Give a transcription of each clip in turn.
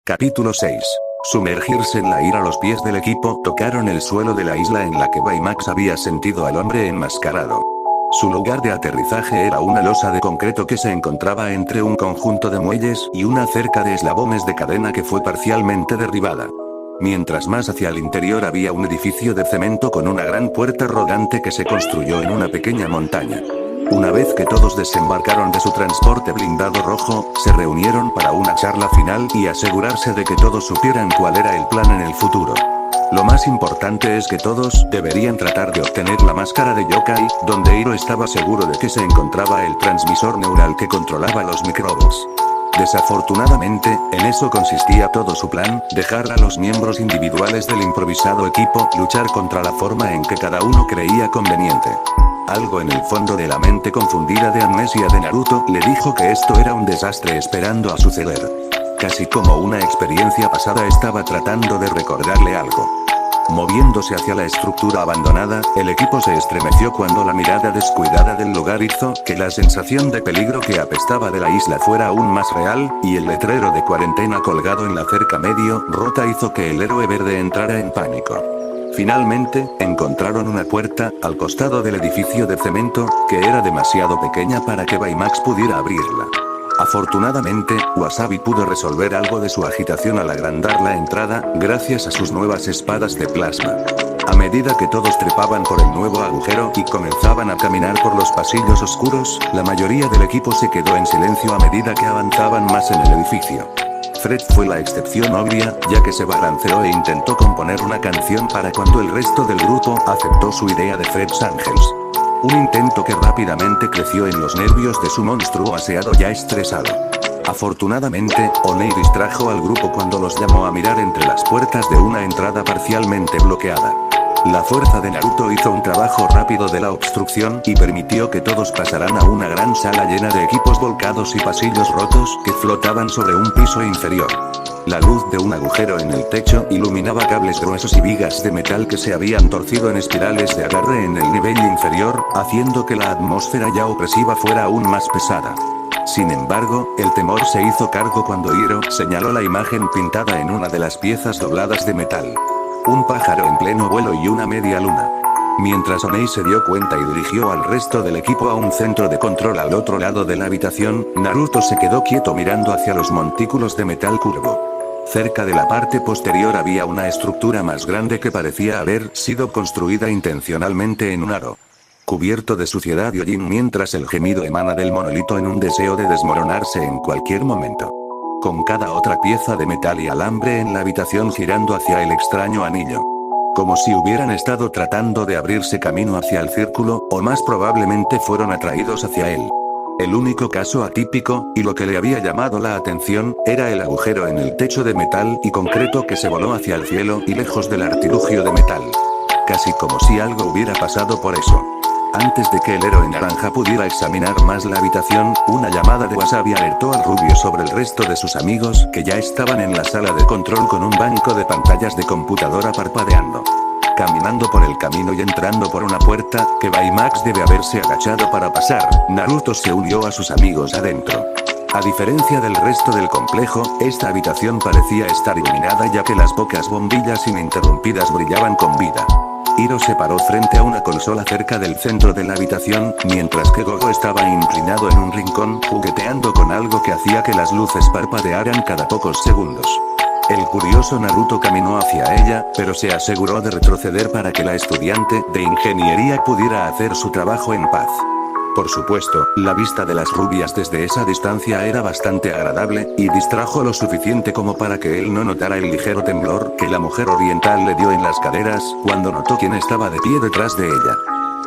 Capítulo 6. Sumergirse en la ira. Los pies del equipo tocaron el suelo de la isla en la que Baymax había sentido al hombre enmascarado. Su lugar de aterrizaje era una losa de concreto que se encontraba entre un conjunto de muelles y una cerca de eslabones de cadena que fue parcialmente derribada. Mientras más hacia el interior había un edificio de cemento con una gran puerta rodante que se construyó en una pequeña montaña. Una vez que todos desembarcaron de su transporte blindado rojo, se reunieron para una charla final y asegurarse de que todos supieran cuál era el plan en el futuro. Lo más importante es que todos deberían tratar de obtener la máscara de Yokai, donde Hiro estaba seguro de que se encontraba el transmisor neural que controlaba los microbots. Desafortunadamente, en eso consistía todo su plan, dejar a los miembros individuales del improvisado equipo luchar contra la forma en que cada uno creía conveniente. Algo en el fondo de la mente confundida de amnesia de Naruto le dijo que esto era un desastre esperando a suceder. Casi como una experiencia pasada estaba tratando de recordarle algo. Moviéndose hacia la estructura abandonada, el equipo se estremeció cuando la mirada descuidada del lugar hizo que la sensación de peligro que apestaba de la isla fuera aún más real, y el letrero de cuarentena colgado en la cerca medio rota hizo que el héroe verde entrara en pánico. Finalmente, encontraron una puerta al costado del edificio de cemento, que era demasiado pequeña para que Baymax pudiera abrirla. Afortunadamente, Wasabi pudo resolver algo de su agitación al agrandar la entrada, gracias a sus nuevas espadas de plasma. A medida que todos trepaban por el nuevo agujero y comenzaban a caminar por los pasillos oscuros, la mayoría del equipo se quedó en silencio a medida que avanzaban más en el edificio. Fred fue la excepción obvia, ya que se balanceó e intentó componer una canción para cuando el resto del grupo aceptó su idea de Fred's Angels. Un intento que rápidamente creció en los nervios de su monstruo aseado ya estresado. Afortunadamente, Onei distrajo al grupo cuando los llamó a mirar entre las puertas de una entrada parcialmente bloqueada. La fuerza de Naruto hizo un trabajo rápido de la obstrucción y permitió que todos pasaran a una gran sala llena de equipos volcados y pasillos rotos que flotaban sobre un piso inferior. La luz de un agujero en el techo iluminaba cables gruesos y vigas de metal que se habían torcido en espirales de agarre en el nivel inferior, haciendo que la atmósfera ya opresiva fuera aún más pesada. Sin embargo, el temor se hizo cargo cuando Hiro señaló la imagen pintada en una de las piezas dobladas de metal. Un pájaro en pleno vuelo y una media luna. Mientras Onei se dio cuenta y dirigió al resto del equipo a un centro de control al otro lado de la habitación, Naruto se quedó quieto mirando hacia los montículos de metal curvo. Cerca de la parte posterior había una estructura más grande que parecía haber sido construida intencionalmente en un aro. Cubierto de suciedad y hollín mientras el gemido emana del monolito en un deseo de desmoronarse en cualquier momento. Con cada otra pieza de metal y alambre en la habitación girando hacia el extraño anillo. Como si hubieran estado tratando de abrirse camino hacia el círculo, o más probablemente fueron atraídos hacia él. El único caso atípico, y lo que le había llamado la atención, era el agujero en el techo de metal y concreto que se voló hacia el cielo y lejos del artilugio de metal. Casi como si algo hubiera pasado por eso. Antes de que el héroe naranja pudiera examinar más la habitación, una llamada de Wasabi alertó al rubio sobre el resto de sus amigos que ya estaban en la sala de control con un banco de pantallas de computadora parpadeando. Caminando por el camino y entrando por una puerta, que Baymax debe haberse agachado para pasar, Naruto se unió a sus amigos adentro. A diferencia del resto del complejo, esta habitación parecía estar iluminada ya que las pocas bombillas ininterrumpidas brillaban con vida. Hiro se paró frente a una consola cerca del centro de la habitación, mientras que Gogo estaba inclinado en un rincón, jugueteando con algo que hacía que las luces parpadearan cada pocos segundos. El curioso Naruto caminó hacia ella, pero se aseguró de retroceder para que la estudiante de ingeniería pudiera hacer su trabajo en paz. Por supuesto, la vista de las rubias desde esa distancia era bastante agradable, y distrajo lo suficiente como para que él no notara el ligero temblor que la mujer oriental le dio en las caderas, cuando notó quién estaba de pie detrás de ella.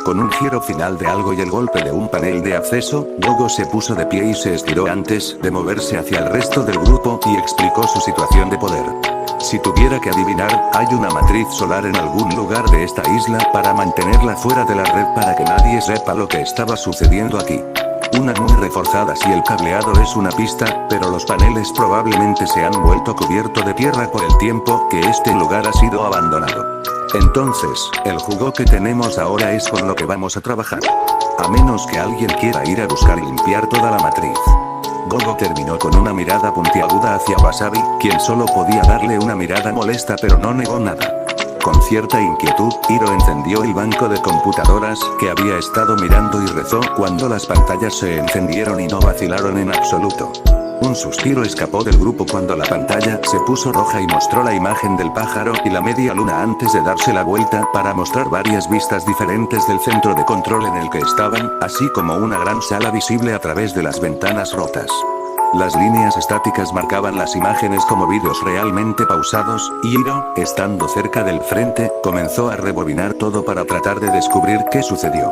Con un giro final de algo y el golpe de un panel de acceso, Gogo se puso de pie y se estiró antes de moverse hacia el resto del grupo y explicó su situación de poder. Si tuviera que adivinar, hay una matriz solar en algún lugar de esta isla para mantenerla fuera de la red para que nadie sepa lo que estaba sucediendo aquí. Una muy reforzada si el cableado es una pista, pero los paneles probablemente se han vuelto cubierto de tierra por el tiempo que este lugar ha sido abandonado. Entonces, el jugo que tenemos ahora es con lo que vamos a trabajar. A menos que alguien quiera ir a buscar y limpiar toda la matriz. Gogo terminó con una mirada puntiaguda hacia Wasabi, quien solo podía darle una mirada molesta pero no negó nada. Con cierta inquietud, Hiro encendió el banco de computadoras que había estado mirando y rezó cuando las pantallas se encendieron y no vacilaron en absoluto. Un suspiro escapó del grupo cuando la pantalla se puso roja y mostró la imagen del pájaro y la media luna antes de darse la vuelta para mostrar varias vistas diferentes del centro de control en el que estaban, así como una gran sala visible a través de las ventanas rotas. Las líneas estáticas marcaban las imágenes como vídeos realmente pausados, y Hiro, estando cerca del frente, comenzó a rebobinar todo para tratar de descubrir qué sucedió.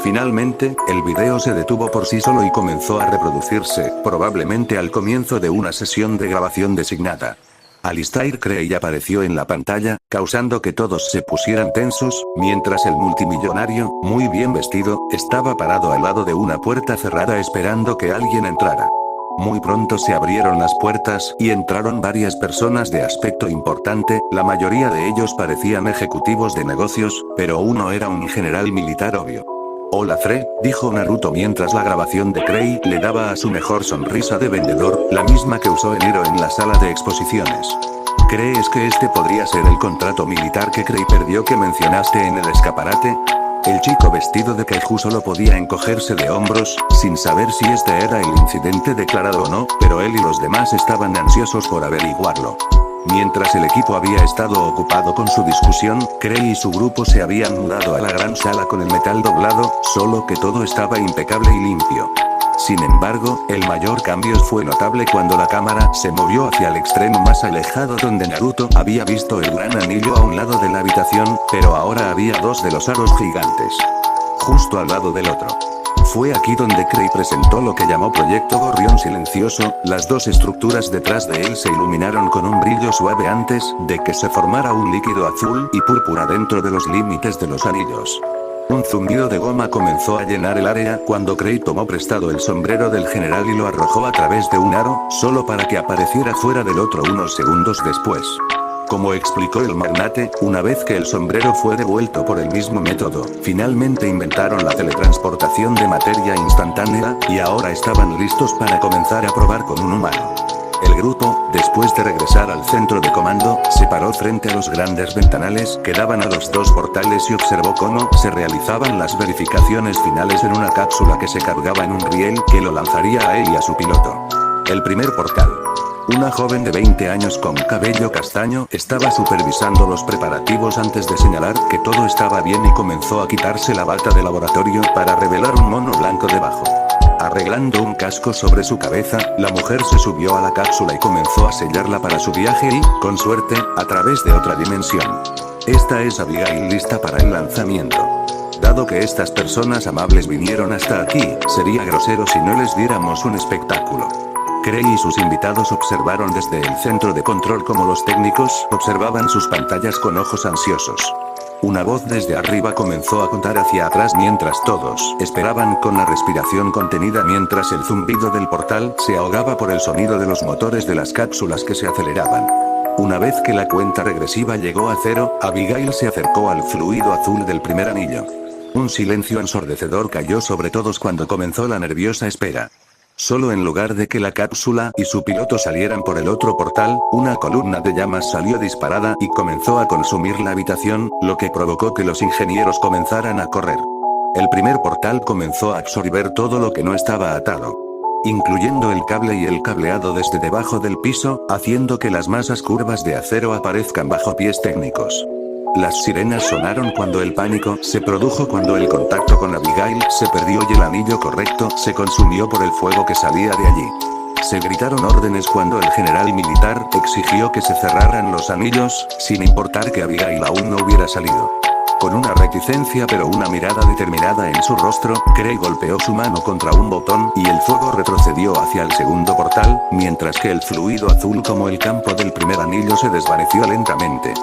Finalmente, el video se detuvo por sí solo y comenzó a reproducirse, probablemente al comienzo de una sesión de grabación designada. Alistair Crey apareció en la pantalla, causando que todos se pusieran tensos, mientras el multimillonario, muy bien vestido, estaba parado al lado de una puerta cerrada esperando que alguien entrara. Muy pronto se abrieron las puertas y entraron varias personas de aspecto importante, la mayoría de ellos parecían ejecutivos de negocios, pero uno era un general militar obvio. Hola Fred, dijo Naruto mientras la grabación de Crey le daba a su mejor sonrisa de vendedor, la misma que usó en Hiro en la sala de exposiciones. ¿Crees que este podría ser el contrato militar que Crey perdió que mencionaste en el escaparate? El chico vestido de kaiju solo podía encogerse de hombros, sin saber si este era el incidente declarado o no, pero él y los demás estaban ansiosos por averiguarlo. Mientras el equipo había estado ocupado con su discusión, Crey y su grupo se habían mudado a la gran sala con el metal doblado, solo que todo estaba impecable y limpio. Sin embargo, el mayor cambio fue notable cuando la cámara se movió hacia el extremo más alejado donde Naruto había visto el gran anillo a un lado de la habitación, pero ahora había dos de los aros gigantes. Justo al lado del otro. Fue aquí donde Crey presentó lo que llamó Proyecto Gorrión Silencioso, las dos estructuras detrás de él se iluminaron con un brillo suave antes de que se formara un líquido azul y púrpura dentro de los límites de los anillos. Un zumbido de goma comenzó a llenar el área cuando Crey tomó prestado el sombrero del general y lo arrojó a través de un aro, solo para que apareciera fuera del otro unos segundos después. Como explicó el magnate, una vez que el sombrero fue devuelto por el mismo método, finalmente inventaron la teletransportación de materia instantánea, y ahora estaban listos para comenzar a probar con un humano. El grupo, después de regresar al centro de comando, se paró frente a los grandes ventanales que daban a los dos portales y observó cómo se realizaban las verificaciones finales en una cápsula que se cargaba en un riel que lo lanzaría a él y a su piloto. El primer portal. Una joven de 20 años con cabello castaño estaba supervisando los preparativos antes de señalar que todo estaba bien y comenzó a quitarse la bata de laboratorio para revelar un mono blanco debajo. Arreglando un casco sobre su cabeza, la mujer se subió a la cápsula y comenzó a sellarla para su viaje y, con suerte, a través de otra dimensión. Esta es Abigail lista para el lanzamiento. Dado que estas personas amables vinieron hasta aquí, sería grosero si no les diéramos un espectáculo. Crey y sus invitados observaron desde el centro de control como los técnicos observaban sus pantallas con ojos ansiosos. Una voz desde arriba comenzó a contar hacia atrás mientras todos esperaban con la respiración contenida mientras el zumbido del portal se ahogaba por el sonido de los motores de las cápsulas que se aceleraban. Una vez que la cuenta regresiva llegó a cero, Abigail se acercó al fluido azul del primer anillo. Un silencio ensordecedor cayó sobre todos cuando comenzó la nerviosa espera. Solo en lugar de que la cápsula y su piloto salieran por el otro portal, una columna de llamas salió disparada y comenzó a consumir la habitación, lo que provocó que los ingenieros comenzaran a correr. El primer portal comenzó a absorber todo lo que no estaba atado, incluyendo el cable y el cableado desde debajo del piso, haciendo que las masas curvas de acero aparezcan bajo pies técnicos. Las sirenas sonaron cuando el pánico se produjo cuando el contacto con Abigail se perdió y el anillo correcto se consumió por el fuego que salía de allí. Se gritaron órdenes cuando el general militar exigió que se cerraran los anillos, sin importar que Abigail aún no hubiera salido. Con una reticencia pero una mirada determinada en su rostro, Crey golpeó su mano contra un botón y el fuego retrocedió hacia el segundo portal, mientras que el fluido azul como el campo del primer anillo se desvaneció lentamente.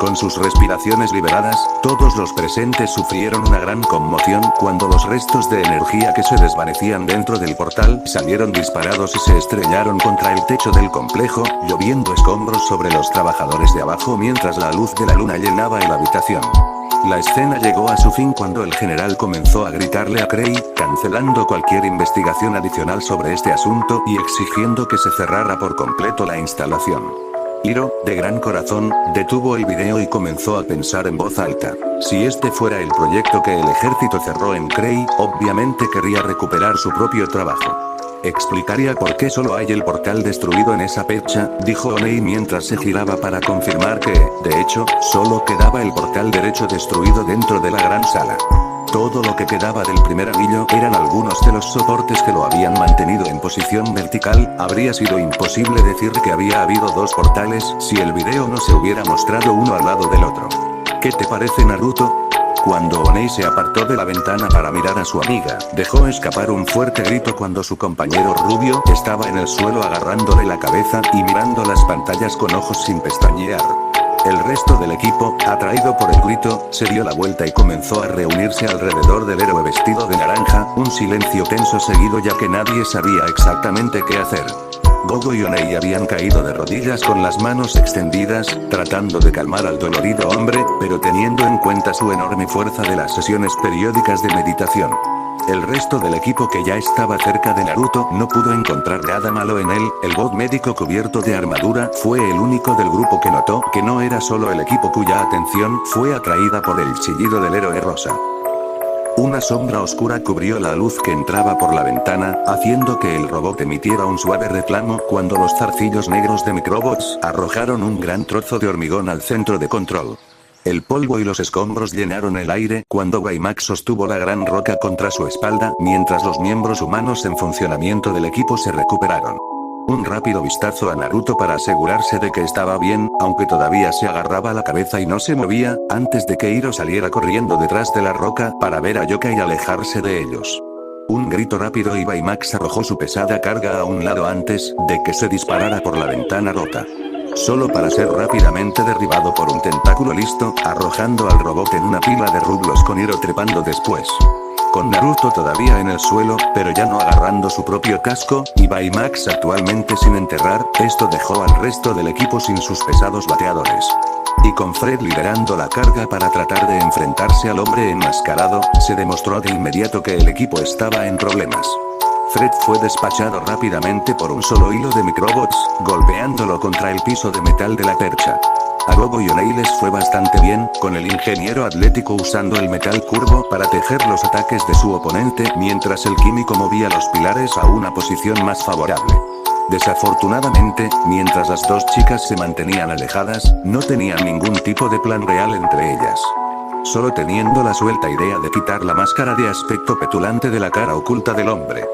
Con sus respiraciones liberadas, todos los presentes sufrieron una gran conmoción cuando los restos de energía que se desvanecían dentro del portal salieron disparados y se estrellaron contra el techo del complejo, lloviendo escombros sobre los trabajadores de abajo mientras la luz de la luna llenaba la habitación. La escena llegó a su fin cuando el general comenzó a gritarle a Krei, cancelando cualquier investigación adicional sobre este asunto y exigiendo que se cerrara por completo la instalación. Hiro, de gran corazón, detuvo el video y comenzó a pensar en voz alta. Si este fuera el proyecto que el ejército cerró en Krei, obviamente querría recuperar su propio trabajo. Explicaría por qué solo hay el portal destruido en esa fecha, dijo Onei mientras se giraba para confirmar que, de hecho, solo quedaba el portal derecho destruido dentro de la gran sala. Todo lo que quedaba del primer anillo eran algunos de los soportes que lo habían mantenido en posición vertical. Habría sido imposible decir que había habido dos portales si el video no se hubiera mostrado uno al lado del otro. ¿Qué te parece, Naruto? Cuando Onei se apartó de la ventana para mirar a su amiga, dejó escapar un fuerte grito cuando su compañero rubio estaba en el suelo agarrándole la cabeza y mirando las pantallas con ojos sin pestañear. El resto del equipo, atraído por el grito, se dio la vuelta y comenzó a reunirse alrededor del héroe vestido de naranja, un silencio tenso seguido ya que nadie sabía exactamente qué hacer. Gogo y Onei habían caído de rodillas con las manos extendidas, tratando de calmar al dolorido hombre, pero teniendo en cuenta su enorme fuerza de las sesiones periódicas de meditación. El resto del equipo que ya estaba cerca de Naruto no pudo encontrar nada malo en él. El bot médico cubierto de armadura fue el único del grupo que notó que no era solo el equipo cuya atención fue atraída por el chillido del héroe rosa. Una sombra oscura cubrió la luz que entraba por la ventana, haciendo que el robot emitiera un suave reclamo cuando los zarcillos negros de Microbots arrojaron un gran trozo de hormigón al centro de control. El polvo y los escombros llenaron el aire cuando Baymax sostuvo la gran roca contra su espalda mientras los miembros humanos en funcionamiento del equipo se recuperaron. Un rápido vistazo a Naruto para asegurarse de que estaba bien, aunque todavía se agarraba la cabeza y no se movía, antes de que Hiro saliera corriendo detrás de la roca para ver a Yoka y alejarse de ellos. Un grito rápido y Baymax arrojó su pesada carga a un lado antes de que se disparara por la ventana rota. Solo para ser rápidamente derribado por un tentáculo listo, arrojando al robot en una pila de rublos con Hiro trepando después. Con Naruto todavía en el suelo, pero ya no agarrando su propio casco, y Baymax actualmente sin enterrar, esto dejó al resto del equipo sin sus pesados bateadores. Y con Fred liderando la carga para tratar de enfrentarse al hombre enmascarado, se demostró de inmediato que el equipo estaba en problemas. Fred fue despachado rápidamente por un solo hilo de Microbots, golpeándolo contra el piso de metal de la percha. A Gogo y Onei les fue bastante bien, con el ingeniero atlético usando el metal curvo para tejer los ataques de su oponente mientras el químico movía los pilares a una posición más favorable. Desafortunadamente, mientras las dos chicas se mantenían alejadas, no tenían ningún tipo de plan real entre ellas. Solo teniendo la suelta idea de quitar la máscara de aspecto petulante de la cara oculta del hombre.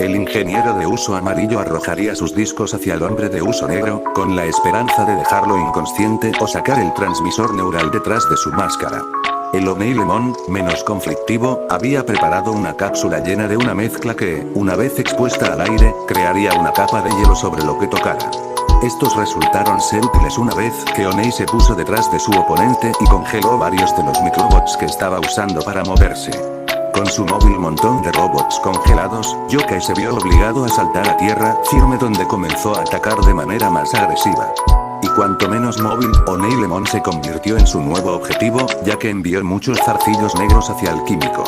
El ingeniero de uso amarillo arrojaría sus discos hacia el hombre de uso negro, con la esperanza de dejarlo inconsciente o sacar el transmisor neural detrás de su máscara. El Onei Lemon, menos conflictivo, había preparado una cápsula llena de una mezcla que, una vez expuesta al aire, crearía una capa de hielo sobre lo que tocara. Estos resultaron ser útiles una vez que Onei se puso detrás de su oponente y congeló varios de los microbots que estaba usando para moverse. Con su móvil montón de robots congelados, Yokai se vio obligado a saltar a tierra firme donde comenzó a atacar de manera más agresiva. Y cuanto menos móvil, Onei Lemon se convirtió en su nuevo objetivo, ya que envió muchos zarcillos negros hacia el químico.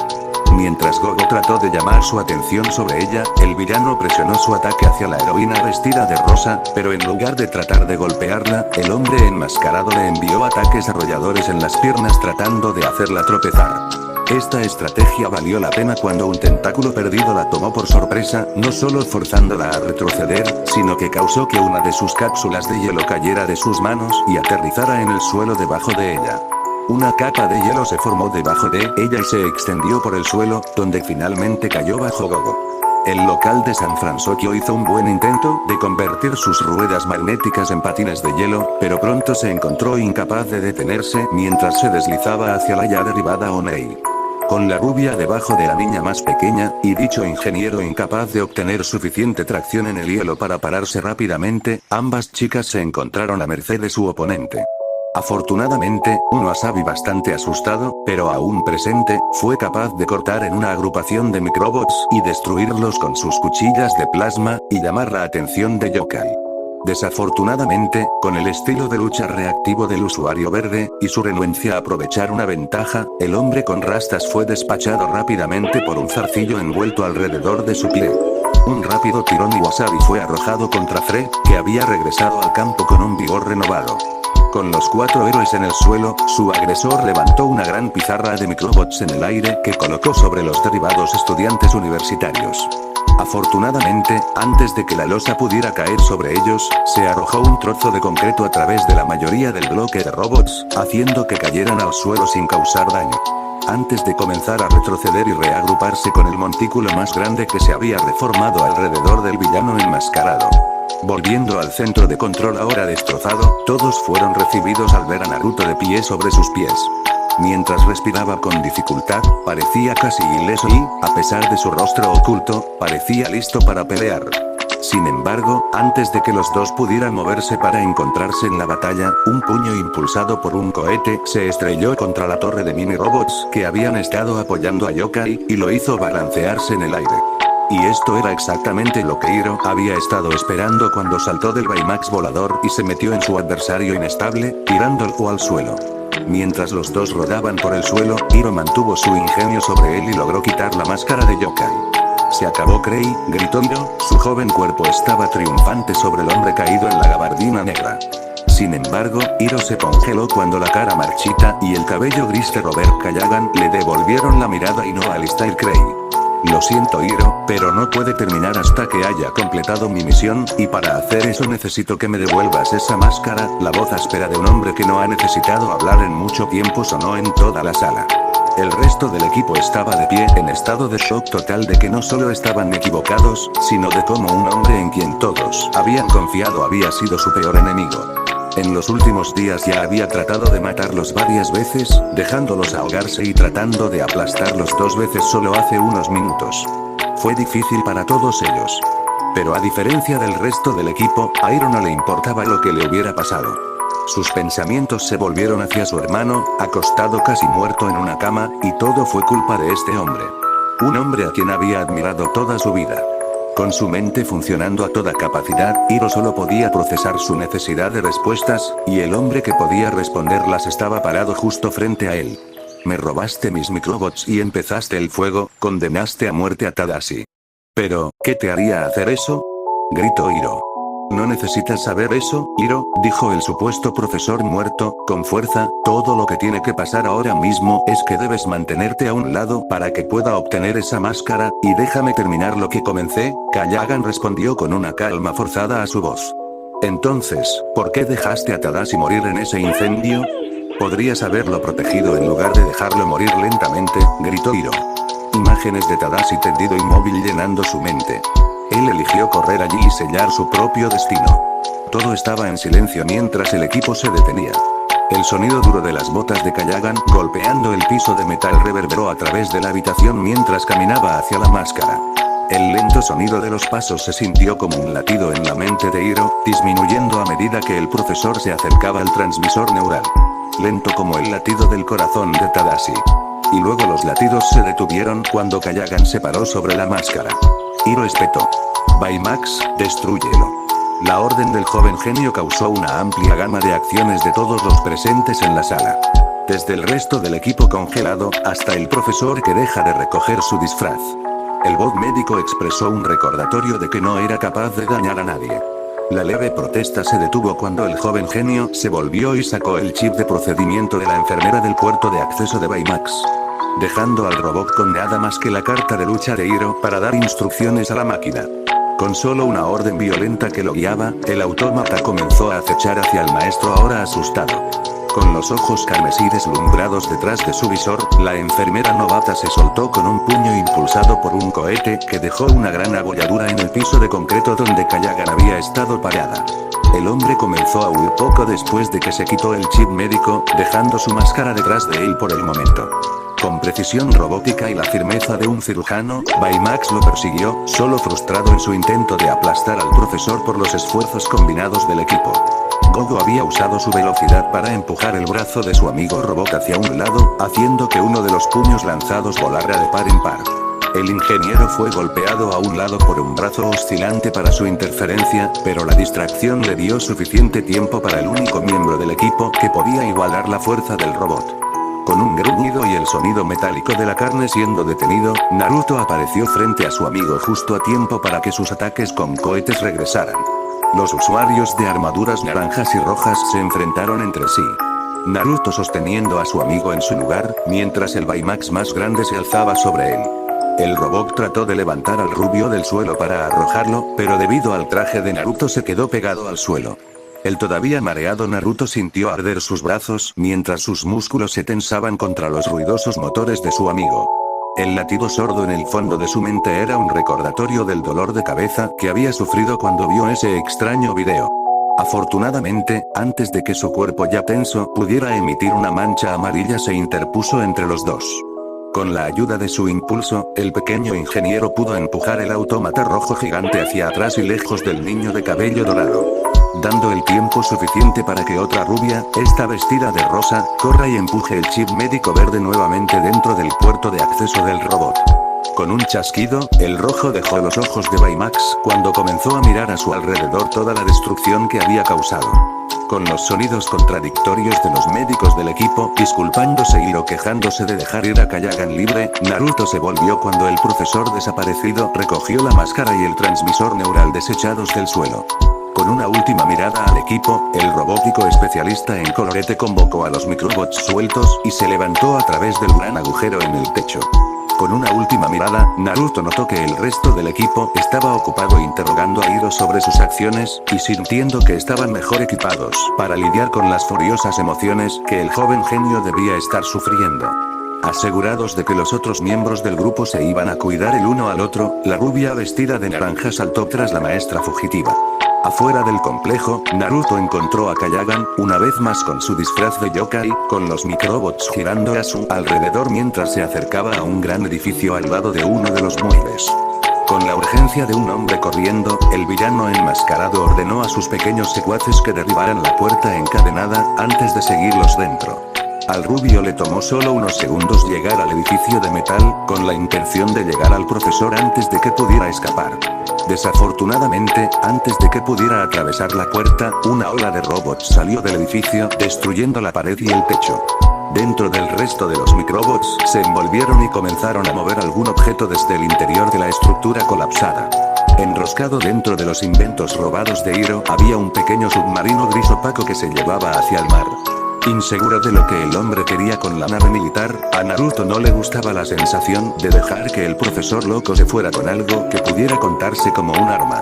Mientras Gogo trató de llamar su atención sobre ella, el villano presionó su ataque hacia la heroína vestida de rosa, pero en lugar de tratar de golpearla, el hombre enmascarado le envió ataques arrolladores en las piernas tratando de hacerla tropezar. Esta estrategia valió la pena cuando un tentáculo perdido la tomó por sorpresa, no solo forzándola a retroceder, sino que causó que una de sus cápsulas de hielo cayera de sus manos y aterrizara en el suelo debajo de ella. Una capa de hielo se formó debajo de ella y se extendió por el suelo, donde finalmente cayó bajo Gogo. El local de San Francisco hizo un buen intento de convertir sus ruedas magnéticas en patines de hielo, pero pronto se encontró incapaz de detenerse mientras se deslizaba hacia la ya derribada Onei. Con la rubia debajo de la niña más pequeña, y dicho ingeniero incapaz de obtener suficiente tracción en el hielo para pararse rápidamente, ambas chicas se encontraron a merced de su oponente. Afortunadamente, un Wasabi bastante asustado, pero aún presente, fue capaz de cortar en una agrupación de microbots y destruirlos con sus cuchillas de plasma, y llamar la atención de Yokai. Desafortunadamente, con el estilo de lucha reactivo del usuario verde, y su renuencia a aprovechar una ventaja, el hombre con rastas fue despachado rápidamente por un zarcillo envuelto alrededor de su pie. Un rápido tirón y Wasabi fue arrojado contra Fred, que había regresado al campo con un vigor renovado. Con los 4 héroes en el suelo, su agresor levantó una gran pizarra de microbots en el aire que colocó sobre los derribados estudiantes universitarios. Afortunadamente, antes de que la losa pudiera caer sobre ellos, se arrojó un trozo de concreto a través de la mayoría del bloque de robots, haciendo que cayeran al suelo sin causar daño. Antes de comenzar a retroceder y reagruparse con el montículo más grande que se había reformado alrededor del villano enmascarado. Volviendo al centro de control ahora destrozado, todos fueron recibidos al ver a Naruto de pie sobre sus pies. Mientras respiraba con dificultad, parecía casi ileso y, a pesar de su rostro oculto, parecía listo para pelear. Sin embargo, antes de que los dos pudieran moverse para encontrarse en la batalla, un puño impulsado por un cohete se estrelló contra la torre de mini-robots que habían estado apoyando a Yokai, y lo hizo balancearse en el aire. Y esto era exactamente lo que Hiro había estado esperando cuando saltó del Baymax volador y se metió en su adversario inestable, tirándolo al suelo. Mientras los dos rodaban por el suelo, Hiro mantuvo su ingenio sobre él y logró quitar la máscara de Yokai. Se acabó Krei, gritó Hiro, su joven cuerpo estaba triunfante sobre el hombre caído en la gabardina negra. Sin embargo, Hiro se congeló cuando la cara marchita y el cabello gris de Robert Kallagan le devolvieron la mirada y no a Alistair Krei. Lo siento Hiro, pero no puede terminar hasta que haya completado mi misión, y para hacer eso necesito que me devuelvas esa máscara. La voz áspera de un hombre que no ha necesitado hablar en mucho tiempo sonó en toda la sala. El resto del equipo estaba de pie en estado de shock total de que no solo estaban equivocados, sino de cómo un hombre en quien todos habían confiado había sido su peor enemigo. En los últimos días ya había tratado de matarlos varias veces, dejándolos ahogarse y tratando de aplastarlos 2 veces solo hace unos minutos. Fue difícil para todos ellos. Pero a diferencia del resto del equipo, a Hiro no le importaba lo que le hubiera pasado. Sus pensamientos se volvieron hacia su hermano, acostado casi muerto en una cama, y todo fue culpa de este hombre. Un hombre a quien había admirado toda su vida. Con su mente funcionando a toda capacidad, Hiro solo podía procesar su necesidad de respuestas, y el hombre que podía responderlas estaba parado justo frente a él. Me robaste mis microbots y empezaste el fuego, condenaste a muerte a Tadashi. Pero, ¿qué te haría hacer eso? Gritó Hiro. No necesitas saber eso, Hiro, dijo el supuesto profesor muerto, con fuerza. Todo lo que tiene que pasar ahora mismo es que debes mantenerte a un lado para que pueda obtener esa máscara, y déjame terminar lo que comencé. Kallagan respondió con una calma forzada a su voz. Entonces, ¿por qué dejaste a Tadashi morir en ese incendio? Podrías haberlo protegido en lugar de dejarlo morir lentamente, gritó Hiro. Imágenes de Tadashi tendido inmóvil llenando su mente. Él eligió correr allí y sellar su propio destino. Todo estaba en silencio mientras el equipo se detenía. El sonido duro de las botas de Kallagan golpeando el piso de metal reverberó a través de la habitación mientras caminaba hacia la máscara. El lento sonido de los pasos se sintió como un latido en la mente de Hiro, disminuyendo a medida que el profesor se acercaba al transmisor neural. Lento como el latido del corazón de Tadashi. Y luego los latidos se detuvieron cuando Kallagan se paró sobre la máscara. Hiro espetó. Baymax, destrúyelo. La orden del joven genio causó una amplia gama de acciones de todos los presentes en la sala. Desde el resto del equipo congelado, hasta el profesor que deja de recoger su disfraz. El bot médico expresó un recordatorio de que no era capaz de dañar a nadie. La leve protesta se detuvo cuando el joven genio se volvió y sacó el chip de procedimiento de la enfermera del puerto de acceso de Baymax. Dejando al robot con nada más que la carta de lucha de Hiro para dar instrucciones a la máquina. Con solo una orden violenta que lo guiaba, el autómata comenzó a acechar hacia el maestro ahora asustado. Con los ojos carmesí deslumbrados detrás de su visor, la enfermera novata se soltó con un puño impulsado por un cohete que dejó una gran abolladura en el piso de concreto donde Kallagan había estado parada. El hombre comenzó a huir poco después de que se quitó el chip médico, dejando su máscara detrás de él por el momento. Con precisión robótica y la firmeza de un cirujano, Baymax lo persiguió, solo frustrado en su intento de aplastar al profesor por los esfuerzos combinados del equipo. Gogo había usado su velocidad para empujar el brazo de su amigo robot hacia un lado, haciendo que uno de los puños lanzados volara de par en par. El ingeniero fue golpeado a un lado por un brazo oscilante para su interferencia, pero la distracción le dio suficiente tiempo para el único miembro del equipo que podía igualar la fuerza del robot. Con un gruñido y el sonido metálico de la carne siendo detenido, Naruto apareció frente a su amigo justo a tiempo para que sus ataques con cohetes regresaran. Los usuarios de armaduras naranjas y rojas se enfrentaron entre sí. Naruto sosteniendo a su amigo en su lugar, mientras el Baymax más grande se alzaba sobre él. El robot trató de levantar al rubio del suelo para arrojarlo, pero debido al traje de Naruto se quedó pegado al suelo. El todavía mareado Naruto sintió arder sus brazos mientras sus músculos se tensaban contra los ruidosos motores de su amigo. El latido sordo en el fondo de su mente era un recordatorio del dolor de cabeza que había sufrido cuando vio ese extraño video. Afortunadamente, antes de que su cuerpo ya tenso pudiera emitir una mancha amarilla se interpuso entre los dos. Con la ayuda de su impulso, el pequeño ingeniero pudo empujar el autómata rojo gigante hacia atrás y lejos del niño de cabello dorado. Dando el tiempo suficiente para que otra rubia, esta vestida de rosa, corra y empuje el chip médico verde nuevamente dentro del puerto de acceso del robot. Con un chasquido, el rojo dejó los ojos de Baymax cuando comenzó a mirar a su alrededor toda la destrucción que había causado. Con los sonidos contradictorios de los médicos del equipo, disculpándose y quejándose de dejar ir a Kallagan libre, Naruto se volvió cuando el profesor desaparecido recogió la máscara y el transmisor neural desechados del suelo. Con una última mirada al equipo, el robótico especialista en colorete convocó a los microbots sueltos y se levantó a través del gran agujero en el techo. Con una última mirada, Naruto notó que el resto del equipo estaba ocupado interrogando a Hiro sobre sus acciones, y sintiendo que estaban mejor equipados para lidiar con las furiosas emociones que el joven genio debía estar sufriendo. Asegurados de que los otros miembros del grupo se iban a cuidar el uno al otro, la rubia vestida de naranja saltó tras la maestra fugitiva. Afuera del complejo, Naruto encontró a Kallagan, una vez más con su disfraz de yokai, con los microbots girando a su alrededor mientras se acercaba a un gran edificio al lado de uno de los muelles. Con la urgencia de un hombre corriendo, el villano enmascarado ordenó a sus pequeños secuaces que derribaran la puerta encadenada, antes de seguirlos dentro. Al rubio le tomó solo unos segundos llegar al edificio de metal, con la intención de llegar al profesor antes de que pudiera escapar. Desafortunadamente, antes de que pudiera atravesar la puerta, una ola de robots salió del edificio, destruyendo la pared y el techo. Dentro del resto de los microbots, se envolvieron y comenzaron a mover algún objeto desde el interior de la estructura colapsada. Enroscado dentro de los inventos robados de Hiro, había un pequeño submarino gris opaco que se llevaba hacia el mar. Inseguro de lo que el hombre quería con la nave militar, a Naruto no le gustaba la sensación de dejar que el profesor loco se fuera con algo que pudiera contarse como un arma.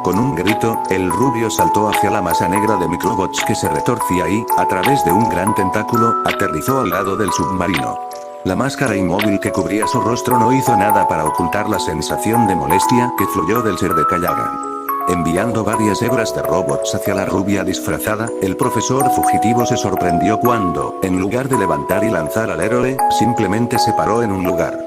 Con un grito, el rubio saltó hacia la masa negra de microbots que se retorcía y, a través de un gran tentáculo, aterrizó al lado del submarino. La máscara inmóvil que cubría su rostro no hizo nada para ocultar la sensación de molestia que fluyó del ser de Kallagan. Enviando varias hebras de robots hacia la rubia disfrazada, el profesor fugitivo se sorprendió cuando, en lugar de levantar y lanzar al héroe, simplemente se paró en un lugar.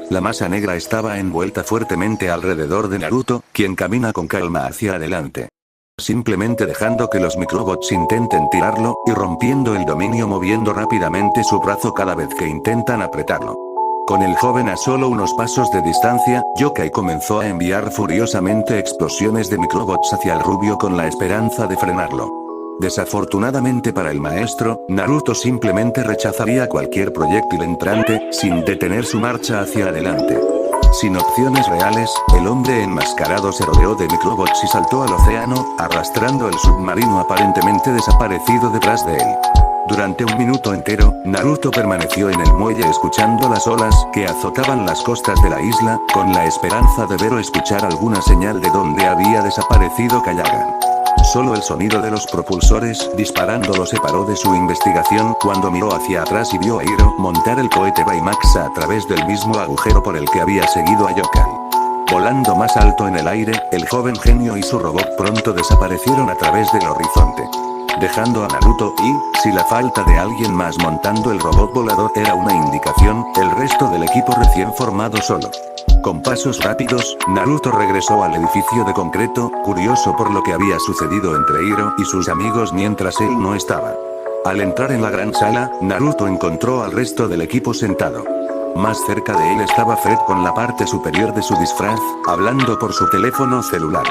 La masa negra estaba envuelta fuertemente alrededor de Naruto, quien camina con calma hacia adelante. Simplemente dejando que los microbots intenten tirarlo, y rompiendo el dominio moviendo rápidamente su brazo cada vez que intentan apretarlo. Con el joven a solo unos pasos de distancia, Yokai comenzó a enviar furiosamente explosiones de microbots hacia el rubio con la esperanza de frenarlo. Desafortunadamente para el maestro, Naruto simplemente rechazaría cualquier proyectil entrante, sin detener su marcha hacia adelante. Sin opciones reales, el hombre enmascarado se rodeó de microbots y saltó al océano, arrastrando el submarino aparentemente desaparecido detrás de él. Durante un minuto entero, Naruto permaneció en el muelle escuchando las olas que azotaban las costas de la isla, con la esperanza de ver o escuchar alguna señal de dónde había desaparecido Kallagan. Solo el sonido de los propulsores disparando lo separó de su investigación cuando miró hacia atrás y vio a Hiro montar el cohete Baymax a través del mismo agujero por el que había seguido a Yokai. Volando más alto en el aire, el joven genio y su robot pronto desaparecieron a través del horizonte, dejando a Naruto y, si la falta de alguien más montando el robot volador era una indicación, el resto del equipo recién formado solo. Con pasos rápidos, Naruto regresó al edificio de concreto, curioso por lo que había sucedido entre Hiro y sus amigos mientras él no estaba. Al entrar en la gran sala, Naruto encontró al resto del equipo sentado. Más cerca de él estaba Fred con la parte superior de su disfraz, hablando por su teléfono celular.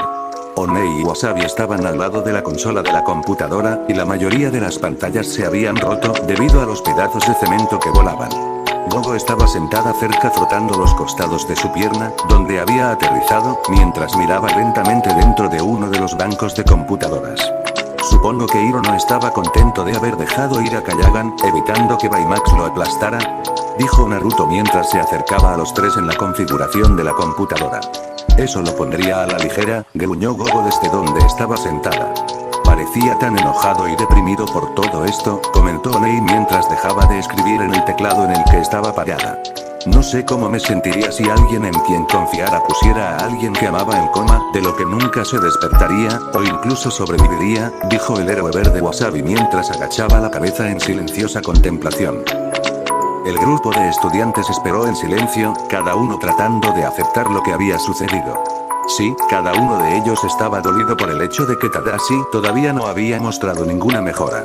Oney y Wasabi estaban al lado de la consola de la computadora, y la mayoría de las pantallas se habían roto debido a los pedazos de cemento que volaban. Gogo estaba sentada cerca frotando los costados de su pierna, donde había aterrizado, mientras miraba lentamente dentro de uno de los bancos de computadoras. Supongo que Hiro no estaba contento de haber dejado ir a Kallagan, evitando que Baymax lo aplastara, dijo Naruto mientras se acercaba a los tres en la configuración de la computadora. Eso lo pondría a la ligera, gruñó Gogo desde donde estaba sentada. Parecía tan enojado y deprimido por todo esto, comentó Oney mientras dejaba de escribir en el teclado en el que estaba parada. No sé cómo me sentiría si alguien en quien confiara pusiera a alguien que amaba en coma, de lo que nunca se despertaría, o incluso sobreviviría, dijo el héroe verde Wasabi mientras agachaba la cabeza en silenciosa contemplación. El grupo de estudiantes esperó en silencio, cada uno tratando de aceptar lo que había sucedido. Sí, cada uno de ellos estaba dolido por el hecho de que Tadashi todavía no había mostrado ninguna mejora.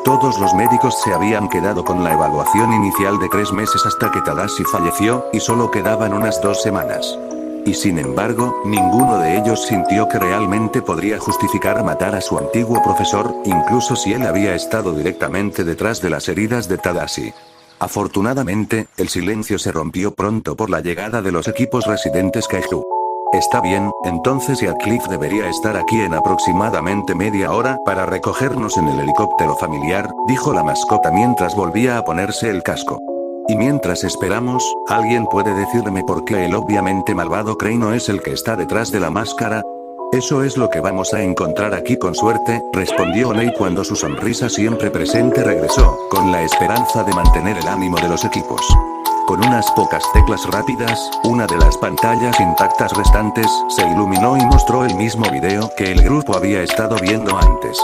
Todos los médicos se habían quedado con la evaluación inicial de 3 meses hasta que Tadashi falleció, y solo quedaban unas 2 semanas. Y sin embargo, ninguno de ellos sintió que realmente podría justificar matar a su antiguo profesor, incluso si él había estado directamente detrás de las heridas de Tadashi. Afortunadamente, el silencio se rompió pronto por la llegada de los equipos residentes Kaiju. Está bien, entonces Cliff debería estar aquí en aproximadamente media hora para recogernos en el helicóptero familiar, dijo la mascota mientras volvía a ponerse el casco. Y mientras esperamos, ¿alguien puede decirme por qué el obviamente malvado Crane es el que está detrás de la máscara? Eso es lo que vamos a encontrar aquí con suerte, respondió Oney cuando su sonrisa siempre presente regresó, con la esperanza de mantener el ánimo de los equipos. Con unas pocas teclas rápidas, una de las pantallas intactas restantes se iluminó y mostró el mismo video que el grupo había estado viendo antes.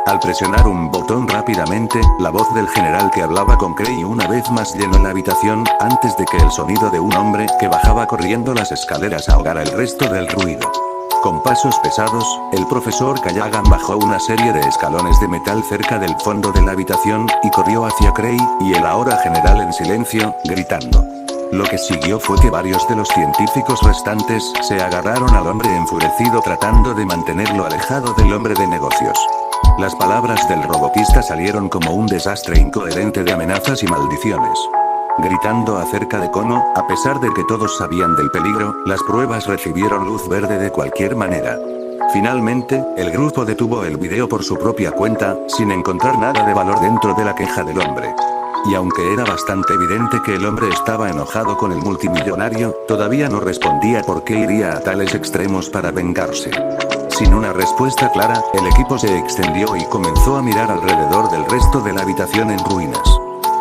Al presionar un botón rápidamente, la voz del general que hablaba con Krei una vez más llenó la habitación, antes de que el sonido de un hombre que bajaba corriendo las escaleras ahogara el resto del ruido. Con pasos pesados, el profesor Kallagan bajó una serie de escalones de metal cerca del fondo de la habitación, y corrió hacia Krei, y el ahora general en silencio, gritando. Lo que siguió fue que varios de los científicos restantes se agarraron al hombre enfurecido tratando de mantenerlo alejado del hombre de negocios. Las palabras del robotista salieron como un desastre incoherente de amenazas y maldiciones. Gritando acerca de Kono, a pesar de que todos sabían del peligro, las pruebas recibieron luz verde de cualquier manera. Finalmente, el grupo detuvo el video por su propia cuenta, sin encontrar nada de valor dentro de la queja del hombre. Y aunque era bastante evidente que el hombre estaba enojado con el multimillonario, todavía no respondía por qué iría a tales extremos para vengarse. Sin una respuesta clara, el equipo se extendió y comenzó a mirar alrededor del resto de la habitación en ruinas.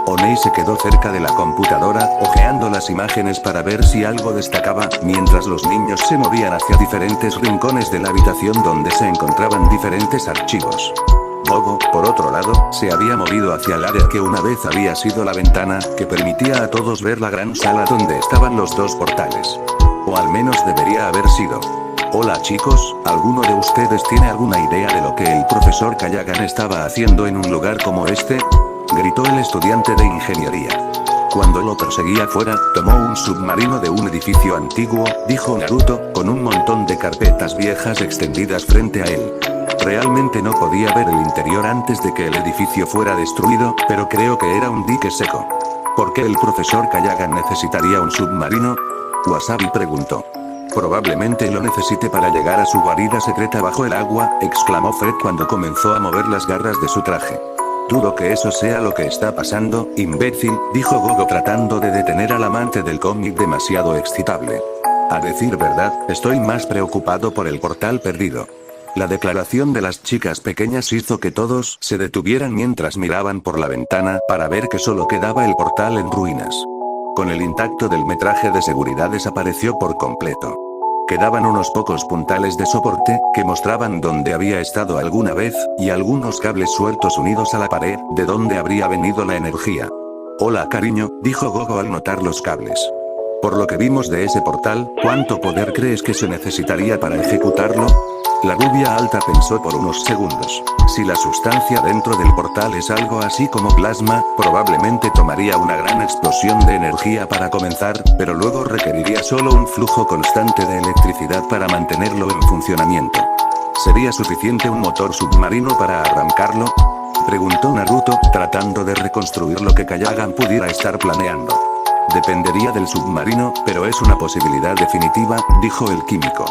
Oney se quedó cerca de la computadora, hojeando las imágenes para ver si algo destacaba, mientras los niños se movían hacia diferentes rincones de la habitación donde se encontraban diferentes archivos. Gogo, por otro lado, se había movido hacia el área que una vez había sido la ventana, que permitía a todos ver la gran sala donde estaban los 2 portales. O al menos debería haber sido. Hola chicos, ¿alguno de ustedes tiene alguna idea de lo que el profesor Kallagan estaba haciendo en un lugar como este? Gritó el estudiante de ingeniería. Cuando lo perseguía afuera, tomó un submarino de un edificio antiguo, dijo Naruto, con un montón de carpetas viejas extendidas frente a él. Realmente no podía ver el interior antes de que el edificio fuera destruido, pero creo que era un dique seco. ¿Por qué el profesor Kallagan necesitaría un submarino? Wasabi preguntó. Probablemente lo necesite para llegar a su guarida secreta bajo el agua, exclamó Fred cuando comenzó a mover las garras de su traje. Dudo que eso sea lo que está pasando, imbécil, dijo Gogo tratando de detener al amante del cómic demasiado excitable. A decir verdad, estoy más preocupado por el portal perdido. La declaración de las chicas pequeñas hizo que todos se detuvieran mientras miraban por la ventana para ver que solo quedaba el portal en ruinas. Con el intacto del metraje de seguridad desapareció por completo. Quedaban unos pocos puntales de soporte, que mostraban dónde había estado alguna vez, y algunos cables sueltos unidos a la pared, de donde habría venido la energía. Hola cariño, dijo Gogo al notar los cables. Por lo que vimos de ese portal, ¿cuánto poder crees que se necesitaría para ejecutarlo? La rubia alta pensó por unos segundos. Si la sustancia dentro del portal es algo así como plasma, probablemente tomaría una gran explosión de energía para comenzar, pero luego requeriría solo un flujo constante de electricidad para mantenerlo en funcionamiento. ¿Sería suficiente un motor submarino para arrancarlo? Preguntó Naruto, tratando de reconstruir lo que Kallagan pudiera estar planeando. Dependería del submarino, pero es una posibilidad definitiva, dijo el químico.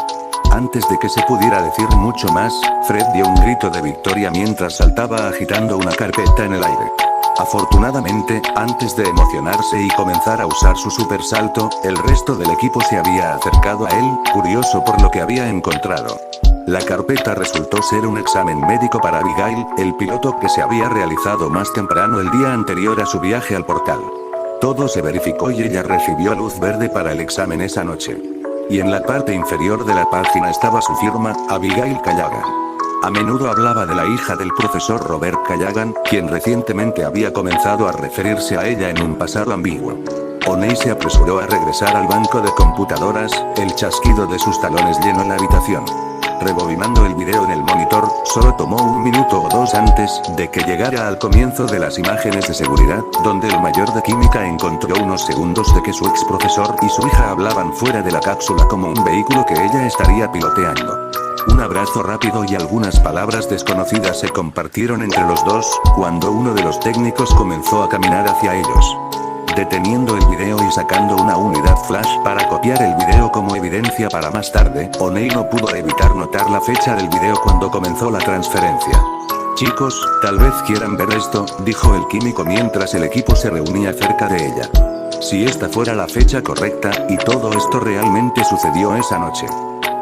Antes de que se pudiera decir mucho más, Fred dio un grito de victoria mientras saltaba agitando una carpeta en el aire. Afortunadamente, antes de emocionarse y comenzar a usar su super salto, el resto del equipo se había acercado a él, curioso por lo que había encontrado. La carpeta resultó ser un examen médico para Abigail, el piloto que se había realizado más temprano el día anterior a su viaje al portal. Todo se verificó y ella recibió luz verde para el examen esa noche. Y en la parte inferior de la página estaba su firma, Abigail Kallagan. A menudo hablaba de la hija del profesor Robert Kallagan, quien recientemente había comenzado a referirse a ella en un pasado ambiguo. Onei se apresuró a regresar al banco de computadoras, el chasquido de sus talones llenó la habitación. Rebobinando el video en el monitor, solo tomó un minuto o dos antes de que llegara al comienzo de las imágenes de seguridad, donde el mayor de química encontró unos segundos de que su ex profesor y su hija hablaban fuera de la cápsula como un vehículo que ella estaría piloteando. Un abrazo rápido y algunas palabras desconocidas se compartieron entre los dos, cuando uno de los técnicos comenzó a caminar hacia ellos. Deteniendo el video y sacando una unidad flash para copiar el video como evidencia para más tarde, Onei no pudo evitar notar la fecha del video cuando comenzó la transferencia. Chicos, tal vez quieran ver esto, dijo el químico mientras el equipo se reunía cerca de ella. Si esta fuera la fecha correcta, y todo esto realmente sucedió esa noche.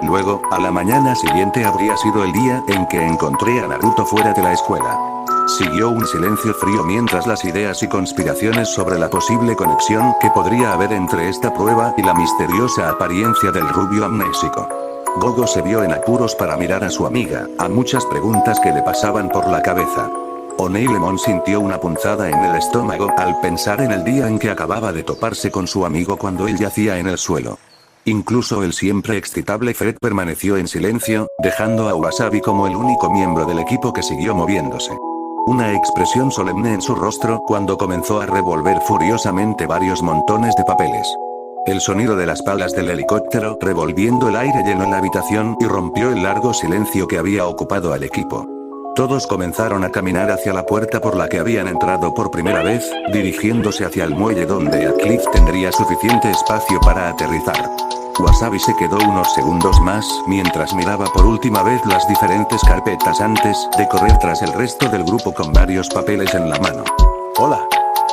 Luego, a la mañana siguiente habría sido el día en que encontré a Naruto fuera de la escuela. Siguió un silencio frío mientras las ideas y conspiraciones sobre la posible conexión que podría haber entre esta prueba y la misteriosa apariencia del rubio amnésico. Gogo se vio en apuros para mirar a su amiga, a muchas preguntas que le pasaban por la cabeza. Onei Lemon sintió una punzada en el estómago al pensar en el día en que acababa de toparse con su amigo cuando él yacía en el suelo. Incluso el siempre excitable Fred permaneció en silencio, dejando a Wasabi como el único miembro del equipo que siguió moviéndose. Una expresión solemne en su rostro cuando comenzó a revolver furiosamente varios montones de papeles. El sonido de las palas del helicóptero revolviendo el aire llenó la habitación y rompió el largo silencio que había ocupado al equipo. Todos comenzaron a caminar hacia la puerta por la que habían entrado por primera vez, dirigiéndose hacia el muelle donde Cliff tendría suficiente espacio para aterrizar. Wasabi se quedó unos segundos más mientras miraba por última vez las diferentes carpetas antes de correr tras el resto del grupo con varios papeles en la mano. ¡Hola!,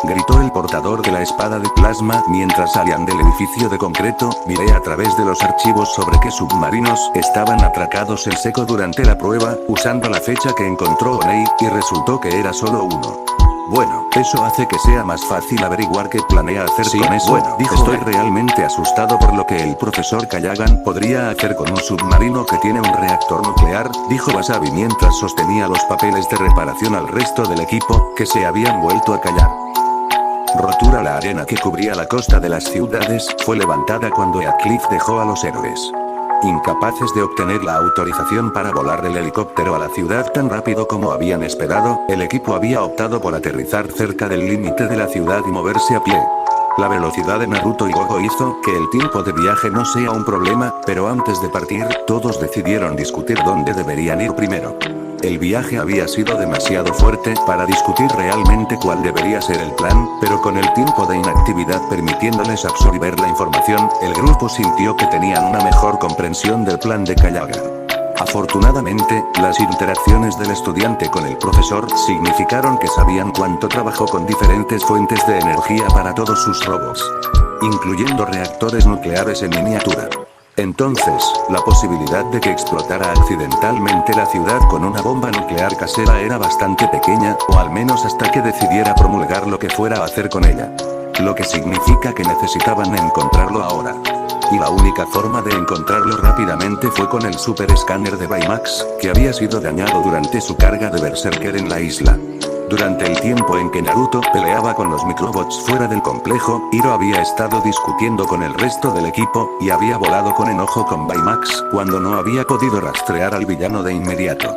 gritó el portador de la espada de plasma mientras salían del edificio de concreto. Miré a través de los archivos sobre qué submarinos estaban atracados en seco durante la prueba, usando la fecha que encontró Onei, y resultó que era solo uno. Bueno, eso hace que sea más fácil averiguar qué planea hacer con eso. Bueno, dijo, estoy realmente asustado por lo que el profesor Kallagan podría hacer con un submarino que tiene un reactor nuclear, dijo Wasabi mientras sostenía los papeles de reparación al resto del equipo, que se habían vuelto a callar. Rotura. La arena que cubría la costa de las ciudades fue levantada cuando Cliff dejó a los héroes. Incapaces de obtener la autorización para volar el helicóptero a la ciudad tan rápido como habían esperado, el equipo había optado por aterrizar cerca del límite de la ciudad y moverse a pie. La velocidad de Naruto y Gogo hizo que el tiempo de viaje no sea un problema, pero antes de partir, todos decidieron discutir dónde deberían ir primero. El viaje había sido demasiado fuerte para discutir realmente cuál debería ser el plan, pero con el tiempo de inactividad permitiéndoles absorber la información, el grupo sintió que tenían una mejor comprensión del plan de Kallagan. Afortunadamente, las interacciones del estudiante con el profesor significaron que sabían cuánto trabajó con diferentes fuentes de energía para todos sus robots, incluyendo reactores nucleares en miniatura. Entonces, la posibilidad de que explotara accidentalmente la ciudad con una bomba nuclear casera era bastante pequeña, o al menos hasta que decidiera promulgar lo que fuera a hacer con ella. Lo que significa que necesitaban encontrarlo ahora. Y la única forma de encontrarlo rápidamente fue con el super escáner de Baymax, que había sido dañado durante su carga de Berserker en la isla. Durante el tiempo en que Naruto peleaba con los microbots fuera del complejo, Hiro había estado discutiendo con el resto del equipo, y había volado con enojo con Baymax cuando no había podido rastrear al villano de inmediato.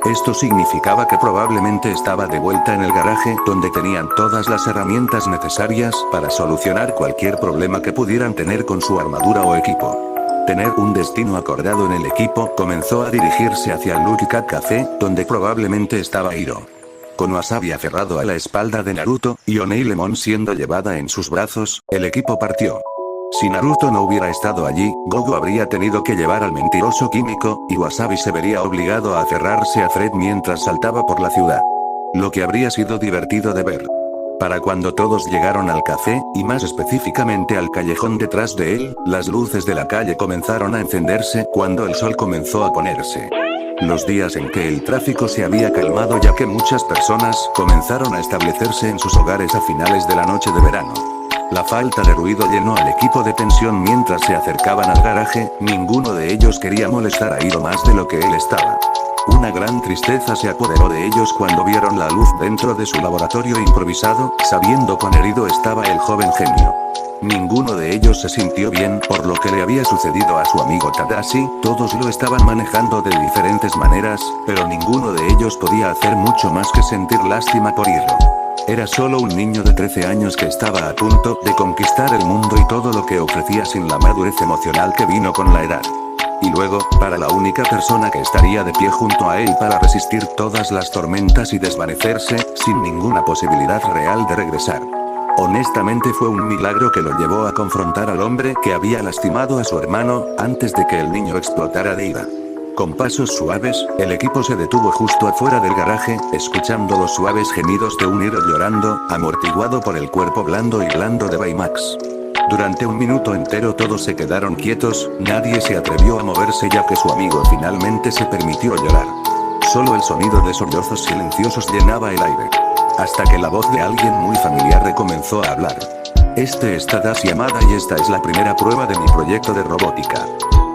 Esto significaba que probablemente estaba de vuelta en el garaje donde tenían todas las herramientas necesarias para solucionar cualquier problema que pudieran tener con su armadura o equipo. Tener un destino acordado en el equipo, comenzó a dirigirse hacia el Lucky Cat Café, donde probablemente estaba Hiro. Con Wasabi aferrado a la espalda de Naruto, y Onelemon siendo llevada en sus brazos, el equipo partió. Si Naruto no hubiera estado allí, Gogo habría tenido que llevar al mentiroso químico, y Wasabi se vería obligado a aferrarse a Fred mientras saltaba por la ciudad. Lo que habría sido divertido de ver. Para cuando todos llegaron al café, y más específicamente al callejón detrás de él, las luces de la calle comenzaron a encenderse cuando el sol comenzó a ponerse. Los días en que el tráfico se había calmado ya que muchas personas comenzaron a establecerse en sus hogares a finales de la noche de verano. La falta de ruido llenó al equipo de tensión mientras se acercaban al garaje, ninguno de ellos quería molestar a Hiro más de lo que él estaba. Una gran tristeza se apoderó de ellos cuando vieron la luz dentro de su laboratorio improvisado, sabiendo cuán herido estaba el joven genio. Ninguno de ellos se sintió bien por lo que le había sucedido a su amigo Tadashi, todos lo estaban manejando de diferentes maneras, pero ninguno de ellos podía hacer mucho más que sentir lástima por Hiro. Era solo un niño de 13 años que estaba a punto de conquistar el mundo y todo lo que ofrecía sin la madurez emocional que vino con la edad. Y luego, para la única persona que estaría de pie junto a él para resistir todas las tormentas y desvanecerse, sin ninguna posibilidad real de regresar. Honestamente fue un milagro que lo llevó a confrontar al hombre que había lastimado a su hermano, antes de que el niño explotara de ira. Con pasos suaves, el equipo se detuvo justo afuera del garaje, escuchando los suaves gemidos de un Hiro llorando, amortiguado por el cuerpo blando de Baymax. Durante un minuto entero todos se quedaron quietos, nadie se atrevió a moverse ya que su amigo finalmente se permitió llorar. Solo el sonido de sollozos silenciosos llenaba el aire. Hasta que la voz de alguien muy familiar recomenzó a hablar. Este es Tadashi Yamada y esta es la primera prueba de mi proyecto de robótica.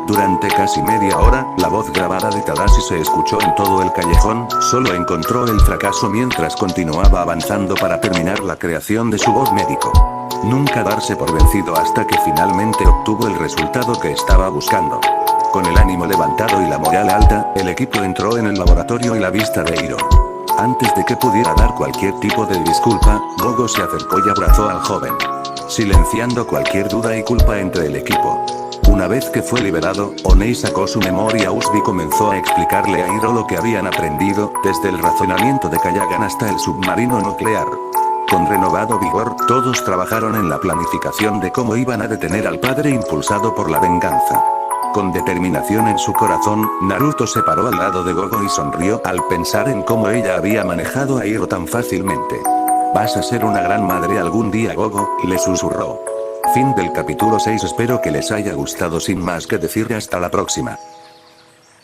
Durante casi media hora, la voz grabada de Tadashi se escuchó en todo el callejón, solo encontró el fracaso mientras continuaba avanzando para terminar la creación de su voz médico. Nunca darse por vencido hasta que finalmente obtuvo el resultado que estaba buscando. Con el ánimo levantado y la moral alta, el equipo entró en el laboratorio y la vista de Hiro. Antes de que pudiera dar cualquier tipo de disculpa, Gogo se acercó y abrazó al joven, silenciando cualquier duda y culpa entre el equipo. Una vez que fue liberado, Onei sacó su memoria USB y comenzó a explicarle a Hiro lo que habían aprendido, desde el razonamiento de Kayagan hasta el submarino nuclear. Con renovado vigor, todos trabajaron en la planificación de cómo iban a detener al padre impulsado por la venganza. Con determinación en su corazón, Naruto se paró al lado de Gogo y sonrió al pensar en cómo ella había manejado a Hiro tan fácilmente. Vas a ser una gran madre algún día, Gogo, le susurró. Fin del capítulo 6. Espero que les haya gustado. Sin más que decir, hasta la próxima.